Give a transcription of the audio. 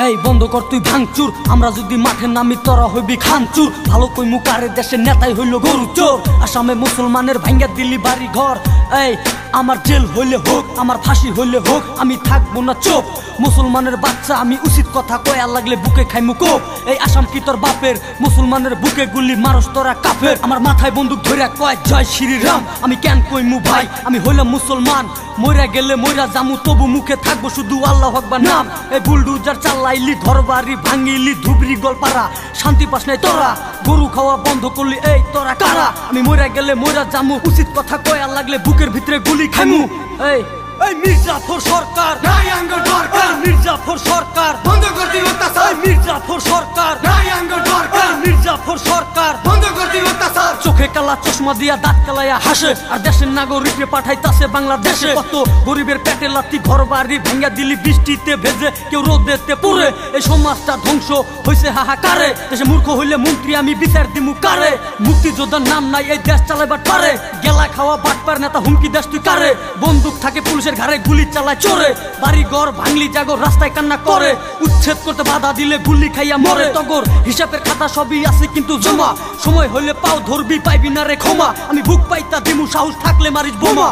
এই বন্ধ কর তুই ভাঙচুর, আমরা যদি মাঠে নামি তোরা হইবি খানচুর। ভালো কই মুকারে দেশের নেতাই হইল গরু চোর, আসামে মুসলমানের ভাঙ্গা দিল্লি বাড়ি ঘর। এই আমার জেল হইলে হোক, আমার ফাঁসি হইলে হোক, আমি থাকবো না চোপ। মুসলমানের বাচ্চা আমি উচিত কথা কয়া লাগলে বুকে খাইমু কোপ। এই আসাম কি তোর বাপের, মুসলমানের বুকে গুলি মারস তোরা কাফের। আমার মাথায় বন্দুক ধইরা কয় জয় শ্রীরাম, আমি কেন কইমু ভাই আমি হইলাম মুসলমান। মইরা গেলে মইরা জামু তবু মুখে থাকবো শুধু আল্লাহু আকবার নাম। এই বুলডুজার চালাইলি ঘর বাড়ি ভাঙিলি ধুবরি গলপাড়া, শান্তি পাস নাই তোরা। গরু খাওয়া বন্ধ করলি এই তোরা কারা। আমি মইরা গেলে মইরা জামু উচিত কথা কয়া লাগলে বুকের ভিতরে গুলি খাইমু। এই এই মির্জাফর সরকার নাই আঙ্গুর দরকার, মির্জাফর সরকার বন্ধ করতে অত্যাচার, মির্জাফর সরকার নাই আঙ্গুর দরকার, মির্জাফর সরকার বন্ধ করতে অত্যাচার। চোখে কালা চশমা দিয়া দাঁত কালাইয়া হাসে, আর দেশের নাগরিককে পাঠাইতাছে বাংলাদেশে। কত গরিবের পেটে লাত্তি ঘর বাড়ি ভেঙ্গা দিলি বৃষ্টিতে ভেজে, কেউ রোদেতে পুরে। এই সমাজটা ধ্বংস হইছে হাহাকারে, দেশে মূর্খ হইলে মন্ত্রী আমি বিচার দিমু কারে। মুক্তিযোদ্ধার নাম নাই এই দেশ চালাইবার পারে, গেলা খাওয়া বাটপার নেতা হুমকি দেশ তুই কারে। বন্দুক থাকে পুলিশের ঘাড়ে গুলি চালায় চোরে, বাড়ি ঘর ভাঙলি জাগর রাস্তায় কান্না করে। উচ্ছেদ করতে বাধা দিলে গুলি খাইয়া মরে তগর। হিসাবের খাতা সবই আছে কিন্তু জমা, সময় হইলে পাও ধরবি পাইবি না রে ক্ষমা। আমি বুক পাইতা দিমু সাহস থাকলে মারিস বোমা।